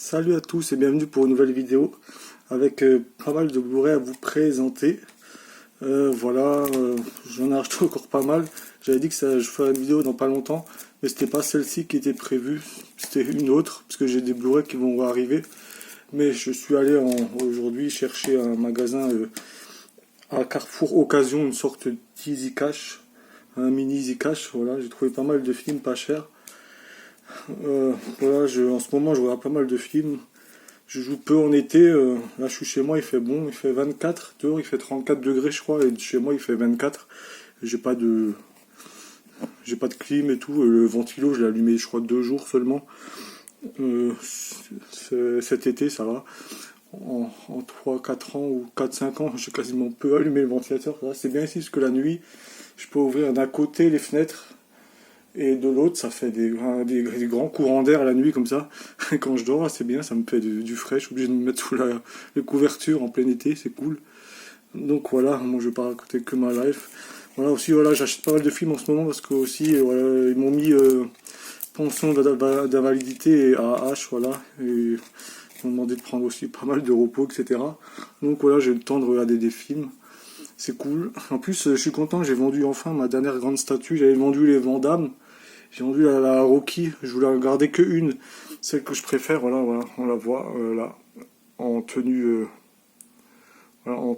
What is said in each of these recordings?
Salut à tous et bienvenue pour une nouvelle vidéo avec pas mal de Blu-ray à vous présenter. J'en ai acheté encore pas mal. J'avais dit que je ferais une vidéo dans pas longtemps, mais c'était pas celle-ci qui était prévue, c'était une autre, parce que j'ai des Blu-ray qui vont arriver. Mais je suis allé aujourd'hui chercher un magasin à Carrefour Occasion, une sorte d'Easy Cash, un mini Easy Cash. Voilà, j'ai trouvé pas mal de films pas chers. En ce moment je regarde pas mal de films. Je joue peu en été. Là je suis chez moi, il fait bon, il fait 24 dehors, il fait 34 degrés je crois, et chez moi il fait 24. J'ai pas de clim et tout. Le ventilo je l'ai allumé je crois 2 jours seulement. Cet été ça va. En 3-4 ans ou 4-5 ans j'ai quasiment peu allumé le ventilateur. C'est bien ici parce que la nuit je peux ouvrir d'un côté les fenêtres et de l'autre ça fait des grands courants d'air la nuit comme ça. Quand je dors c'est bien, ça me fait du frais. Je suis obligé de me mettre sous les couvertures en plein été, c'est cool. Donc voilà, moi je vais pas raconter que ma life. Voilà, aussi voilà, j'achète pas mal de films en ce moment parce que aussi voilà, ils m'ont mis pension d'invalidité à H, voilà, et ils m'ont demandé de prendre aussi pas mal de repos, etc. Donc voilà, j'ai le temps de regarder des films. C'est cool. En plus, je suis content, j'ai vendu enfin ma dernière grande statue. J'avais vendu les Van Damme. J'ai vendu la Rocky. Je voulais en garder que une. Celle que je préfère, voilà, on la voit là. En tenue, en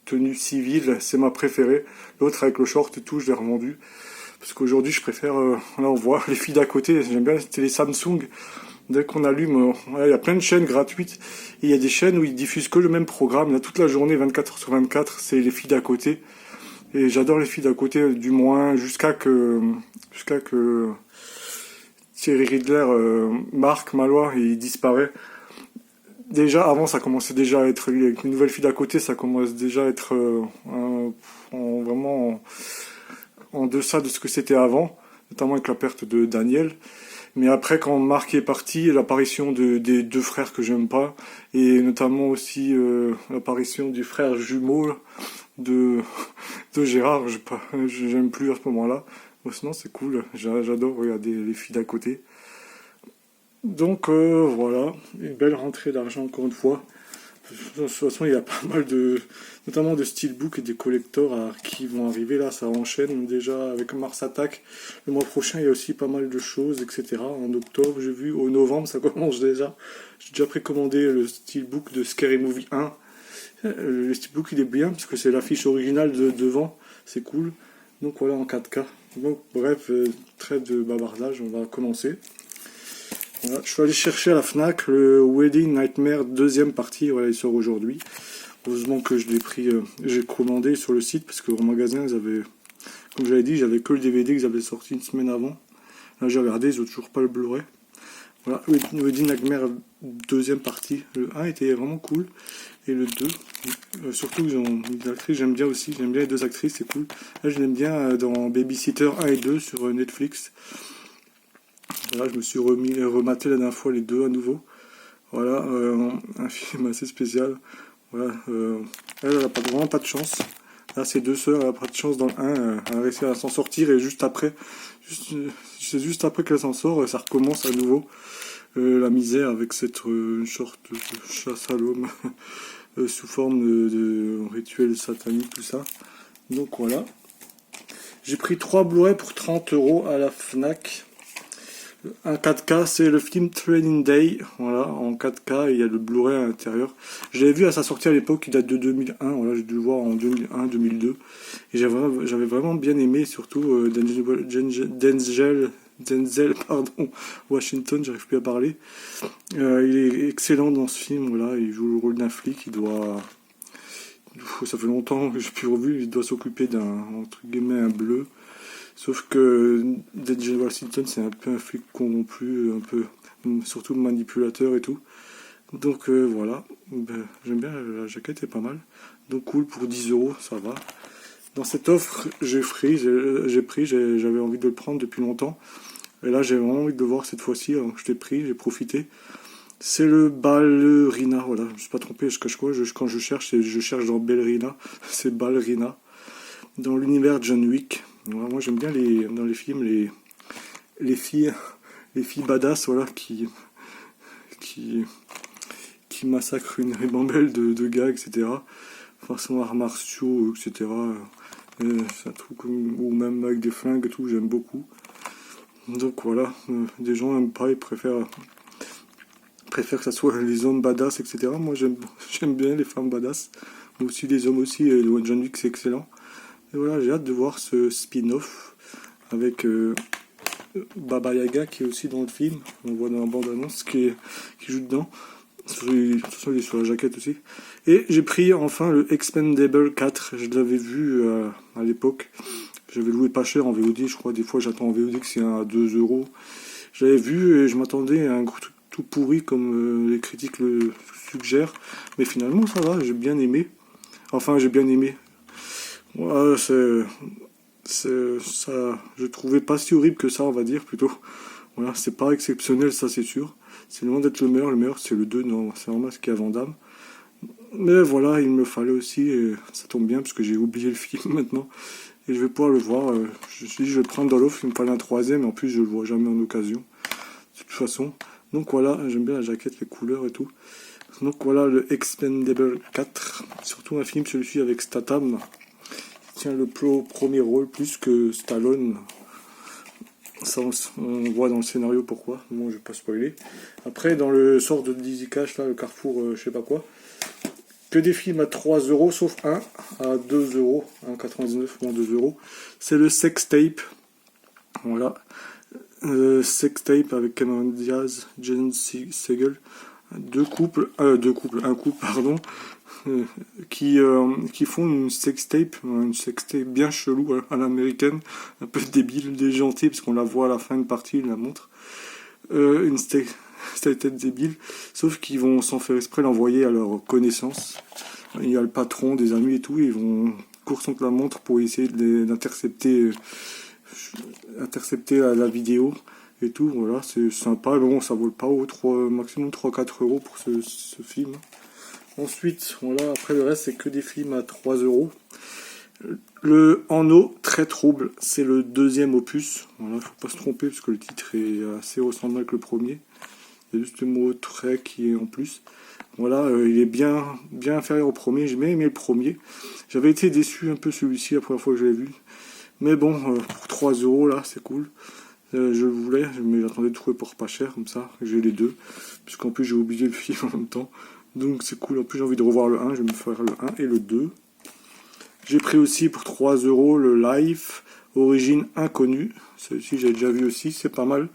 tenue civile, c'est ma préférée. L'autre avec le short et tout, je l'ai revendu. Parce qu'aujourd'hui, je préfère, là on voit les filles d'à côté. J'aime bien, c'était les Samsung. Dès qu'on allume, il y a plein de chaînes gratuites. Et il y a des chaînes où ils diffusent que le même programme. Là, toute la journée, 24h/24, c'est les filles d'à côté. Et j'adore les filles d'à côté, du moins, jusqu'à que Thierry Ridler marque Malois et il disparaît. Déjà, avant, ça commençait déjà à être, avec les nouvelles filles d'à côté, ça commence déjà à être vraiment en deçà de ce que c'était avant, notamment avec la perte de Daniel. Mais après, quand Marc est parti, l'apparition des deux frères que j'aime pas, et notamment aussi l'apparition du frère jumeau de Gérard, j'aime plus à ce moment-là. Bon, sinon, c'est cool, j'adore regarder les filles d'à côté. Donc voilà, une belle rentrée d'argent encore une fois. De toute façon, il y a pas mal notamment de steelbook et des collectors qui vont arriver là, ça enchaîne déjà avec Mars Attack. Le mois prochain, il y a aussi pas mal de choses, etc. En octobre, j'ai vu, au novembre, ça commence déjà. J'ai déjà précommandé le steelbook de Scary Movie 1. Le steelbook, il est bien parce que c'est l'affiche originale de devant, c'est cool. Donc voilà, en 4K. Donc bref, trêve de bavardage, on va commencer. Voilà, je suis allé chercher à la Fnac le Wedding Nightmare deuxième partie, voilà, il sort aujourd'hui. Heureusement que je l'ai pris, j'ai commandé sur le site parce qu'au magasin, comme je l'avais dit, j'avais que le DVD qu'ils avaient sorti une semaine avant. Là j'ai regardé, ils ont toujours pas le Blu-ray. Voilà, Wedding Nightmare deuxième partie. Le 1 était vraiment cool et le 2, surtout ils ont des actrices, j'aime bien aussi, j'aime bien les deux actrices, c'est cool. Là je l'aime bien dans Babysitter 1 et 2 sur Netflix. Voilà, je me suis rematé la dernière fois les deux à nouveau. Voilà, un film assez spécial. Voilà, elle n'a vraiment pas de chance. Là, ces deux sœurs, elle n'a pas de chance dans le 1. Elle a réussi à s'en sortir et juste après qu'elle s'en sort, ça recommence à nouveau. La misère avec cette sorte de chasse à l'homme sous forme de rituel satanique, tout ça. Donc voilà. J'ai pris 3 Blu-ray pour 30 € à la Fnac. Un 4K, c'est le film Training Day, voilà, en 4K, et il y a le Blu-ray à l'intérieur. Je l'avais vu à sa sortie à l'époque, il date de 2001, voilà, j'ai dû le voir en 2001-2002, et j'avais vraiment bien aimé, surtout Denzel Washington, j'arrive plus à parler. Il est excellent dans ce film, voilà, il joue le rôle d'un flic, ça fait longtemps que j'ai plus revu, il doit s'occuper entre guillemets, un bleu. Sauf que Denzel Washington, c'est un peu un flic corrompu, un peu, surtout manipulateur et tout. Donc voilà, j'aime bien, la jaquette est pas mal. Donc cool, pour 10 €, ça va. Dans cette offre, j'avais envie de le prendre depuis longtemps. Et là, j'ai vraiment envie de le voir cette fois-ci, alors je l'ai pris, j'ai profité. C'est le Ballerina, voilà, je me suis pas trompé, quand je cherche dans Ballerina, c'est Ballerina. Dans l'univers John Wick. Moi j'aime bien dans les films les filles badass, voilà, qui qui massacre une ribambelle de gars, etc. Façon arts martiaux, etc. C'est un truc, ou même avec des flingues et tout, j'aime beaucoup. Donc voilà, des gens n'aiment pas, ils préfèrent que ça soit les hommes badass, etc. Moi j'aime bien les femmes badass, mais aussi les hommes aussi, et John Wick c'est excellent. Et voilà, j'ai hâte de voir ce spin-off avec Baba Yaga qui est aussi dans le film, on voit dans la bande-annonce qui joue dedans. De toute façon, il est sur la jaquette aussi. Et j'ai pris enfin le Expendable 4. Je l'avais vu à l'époque. J'avais loué pas cher en VOD. Je crois des fois j'attends en VOD que c'est à 2 euros. J'avais vu et je m'attendais à un gros truc tout pourri comme les critiques le suggèrent. Mais finalement ça va, j'ai bien aimé. Enfin, j'ai bien aimé. Ouais, ça, je trouvais pas si horrible que ça, on va dire plutôt. Voilà, c'est pas exceptionnel, ça c'est sûr. C'est loin d'être le meilleur c'est le 2, non, c'est vraiment ce qu'il y a Van Damme. Mais voilà, il me fallait aussi, et ça tombe bien parce que j'ai oublié le film maintenant. Et je vais pouvoir le voir. Je me suis dit, je vais le prendre dans l'offre, il me fallait un troisième, et en plus je le vois jamais en occasion. De toute façon. Donc voilà, j'aime bien la jaquette, les couleurs et tout. Donc voilà le Expendable 4. Surtout un film, celui-ci avec Statham. Il tient le premier rôle plus que Stallone. Ça, on voit dans le scénario pourquoi. Bon, je vais pas spoiler. Après, dans le sort de Dizzy Cash, là, le Carrefour, je sais pas quoi, que des films à 3 euros, sauf un à 2 euros, 1,99 ou 2 euros. C'est le Sex Tape. Voilà. Sex Tape avec Cameron Diaz, Jen Segel. Un couple, pardon, qui font une sextape bien chelou à l'américaine, un peu débile, déjantée, parce qu'on la voit à la fin de partie, il la montre. Une sextape débile, sauf qu'ils vont sans faire exprès l'envoyer à leur connaissance. Il y a le patron, des amis et tout, ils vont course contre la montre pour essayer d'intercepter la vidéo et tout. Voilà, c'est sympa, mais bon, ça vaut pas maximum 3-4 euros pour ce film. Ensuite, voilà, après le reste, c'est que des films à 3 euros. Le En eau, très trouble, c'est le deuxième opus. Voilà, faut pas se tromper parce que le titre est assez ressemblant avec le premier. Il y a juste le mot très qui est en plus. Voilà, il est bien inférieur au premier. J'ai bien aimé le premier. J'avais été déçu un peu celui-ci la première fois que je l'ai vu. Mais bon, pour 3 euros là, c'est cool. Je le voulais, mais j'attendais de trouver pour pas cher, comme ça, j'ai les deux. Puisqu'en plus j'ai oublié le film en même temps. Donc c'est cool, en plus j'ai envie de revoir le 1, je vais me faire le 1 et le 2. J'ai pris aussi pour 3 euros le Life, Origine Inconnue. Celui-ci j'ai déjà vu aussi, c'est pas mal.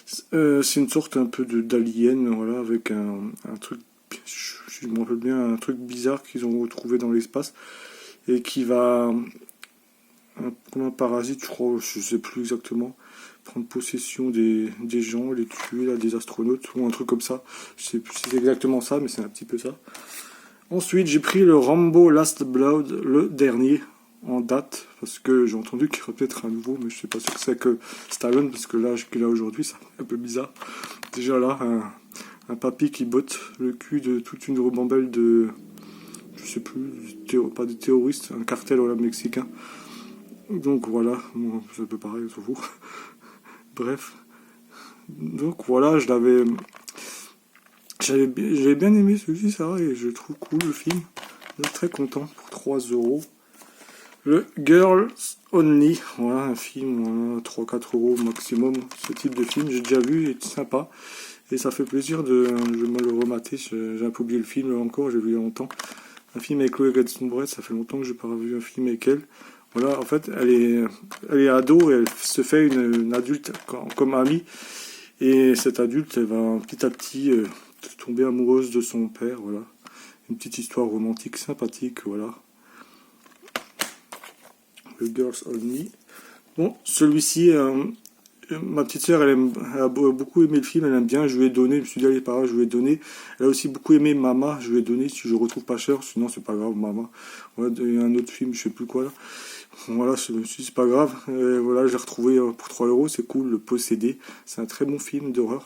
C'est une sorte un peu d'alien, voilà, avec un truc, je me rappelle bien, un truc bizarre qu'ils ont retrouvé dans l'espace. Et qui va, comme un parasite, je crois, je sais plus exactement, prendre possession des gens, les tuer, là, des astronautes, ou un truc comme ça. Je sais plus si c'est exactement ça, mais c'est un petit peu ça. Ensuite, j'ai pris le Rambo Last Blood, le dernier, en date, parce que j'ai entendu qu'il y aurait peut-être un nouveau, mais je suis pas sûr que c'est que Stallone, parce que l'âge qu'il a aujourd'hui, c'est un peu bizarre. Déjà là, un papy qui botte le cul de toute une ribambelle de, je sais plus, pas des terroristes, un cartel mexicain. Donc voilà, bon, c'est un peu pareil, on s'en fout. Bref. Donc voilà, j'avais bien aimé celui-ci, ça va, et je trouve cool le film. Je suis très content pour 3 euros. Le Girls Only, voilà, un film, voilà, 3-4 euros maximum. Ce type de film, j'ai déjà vu, il est sympa. Et ça fait plaisir de me le remater. J'ai un peu oublié le film encore, j'ai vu il y a longtemps. Un film avec Chloé Grace-Moretz, ça fait longtemps que je n'ai pas vu un film avec elle. Voilà, en fait, elle est ado et elle se fait une adulte comme amie. Et cette adulte, elle va petit à petit tomber amoureuse de son père, voilà. Une petite histoire romantique sympathique, voilà. Le Girls Only. Bon, celui-ci, ma petite sœur, elle a beaucoup aimé le film, elle aime bien, je lui ai donné, je me suis dit, allez, par là, je lui ai donné. Elle a aussi beaucoup aimé Mama, je lui ai donné, si je retrouve pas cher, sinon c'est pas grave, Mama. Voilà, il y a un autre film, je sais plus quoi là. Voilà, c'est pas grave. Voilà, j'ai retrouvé pour 3 euros, c'est cool, Le Possédé. C'est un très bon film d'horreur.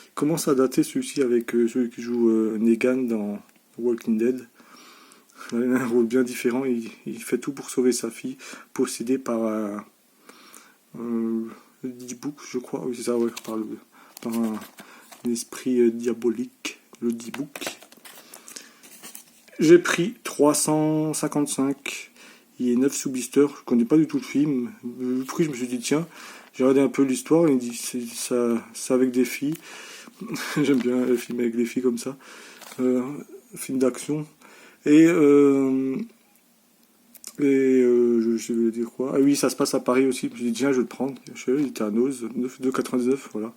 Il commence à dater celui-ci avec celui qui joue Negan dans Walking Dead. Il a un rôle bien différent, il fait tout pour sauver sa fille, possédée par le D-Book, je crois. Oui, c'est ça, ouais, par un esprit diabolique, le D-Book. J'ai pris 355. Il est 9 sous blister. Je connais pas du tout le film. Le prix, je me suis dit, tiens, j'ai regardé un peu l'histoire. Il dit, c'est avec des filles. J'aime bien les films avec des filles comme ça. Film d'action. Je vais dire quoi. Ah oui, ça se passe à Paris aussi. Je me suis dit, tiens, je vais le prendre. Il était à Nose, 2,99, voilà.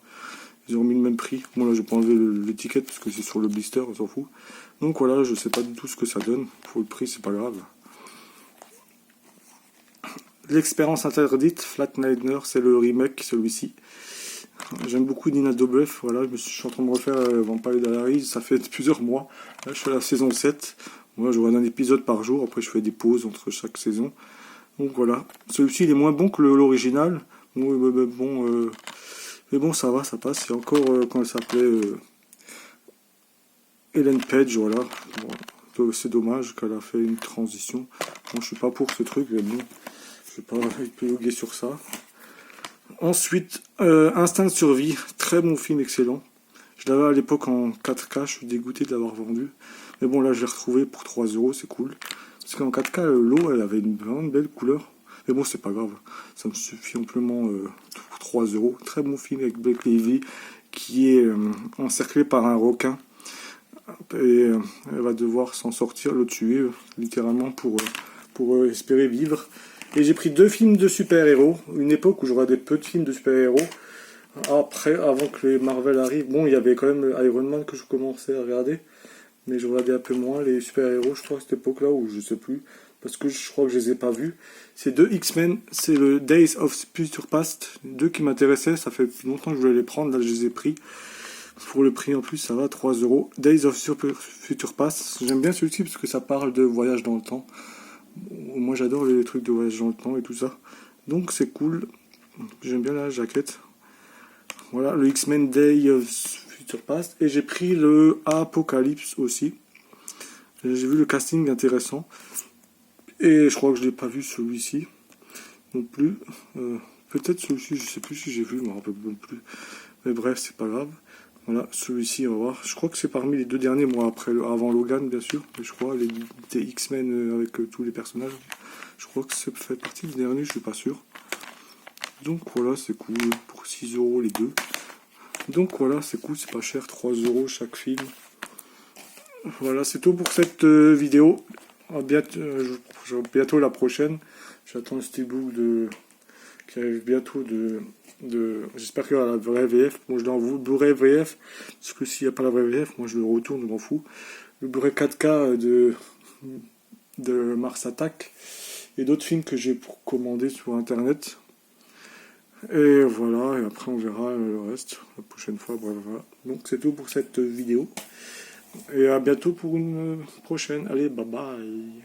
Ils ont mis le même prix. Bon, là, je vais pas enlever l'étiquette parce que c'est sur le blister, on s'en fout. Donc voilà, je sais pas du tout ce que ça donne. Pour le prix, c'est pas grave. L'expérience interdite, Flatliner, c'est le remake, celui-ci. J'aime beaucoup Nina Dobrev, voilà, je suis en train de refaire Vampire Diaries, ça fait plusieurs mois. Là, je suis à la saison 7. Moi, je regarde un épisode par jour, après je fais des pauses entre chaque saison. Donc voilà. Celui-ci, il est moins bon que l'original. Mais bon, ça va, ça passe. Il y a encore, quand elle s'appelait Ellen Page, voilà. Bon, c'est dommage qu'elle a fait une transition. Bon, je suis pas pour ce truc, mais bon, je vais pas épiloguer sur ça. Ensuite, Instinct de survie, très bon film, excellent. Je l'avais à l'époque en 4K, je suis dégoûté de l'avoir vendu. Mais bon, là, je l'ai retrouvé pour 3 euros, c'est cool. Parce qu'en 4K, l'eau, elle avait vraiment une belle couleur. Mais bon, c'est pas grave. Ça me suffit amplement pour 3 euros. Très bon film avec Blake Lively, qui est encerclé par un requin. Et elle va devoir s'en sortir, le tuer, littéralement, pour espérer vivre. Et j'ai pris 2 films de super-héros. Une époque où je regardais peu de films de super-héros. Après, avant que les Marvel arrivent, bon, il y avait quand même Iron Man que je commençais à regarder. Mais je regardais un peu moins les super-héros, je crois, à cette époque-là, ou je sais plus. Parce que je crois que je les ai pas vus. C'est 2 X-Men, c'est le Days of Future Past. 2 qui m'intéressaient, ça fait longtemps que je voulais les prendre, là je les ai pris. Pour le prix en plus, ça va, 3 euros. Days of Future Past, j'aime bien celui-ci parce que ça parle de voyage dans le temps. Moi j'adore les trucs de voyage dans le temps et tout ça. Donc c'est cool. J'aime bien la jaquette. Voilà, le X-Men Day of Future Past. Et j'ai pris le Apocalypse aussi. J'ai vu le casting intéressant. Et je crois que je l'ai pas vu celui-ci non plus. Peut-être celui-ci, je sais plus si j'ai vu, je me rappelle non plus. Mais bref, c'est pas grave. Voilà, celui-ci, on va voir. Je crois que c'est parmi les 2 derniers, moi, avant Logan, bien sûr. Mais je crois, des X-Men avec tous les personnages. Je crois que ça fait partie des derniers, je suis pas sûr. Donc voilà, c'est cool. Pour 6 euros les 2. Donc voilà, c'est cool, c'est pas cher. 3 euros chaque film. Voilà, c'est tout pour cette vidéo. Bientôt la prochaine. J'attends le steelbook qui arrive bientôt j'espère qu'il y aura la vraie VF. Moi je l'ai en Blu-ray VF. Parce que s'il n'y a pas la vraie VF, moi je le retourne, je m'en fous. Le Blu-ray 4K de Mars Attack. Et d'autres films que j'ai commandés sur internet. Et voilà, et après on verra le reste la prochaine fois. Voilà. Donc c'est tout pour cette vidéo. Et à bientôt pour une prochaine. Allez, bye bye.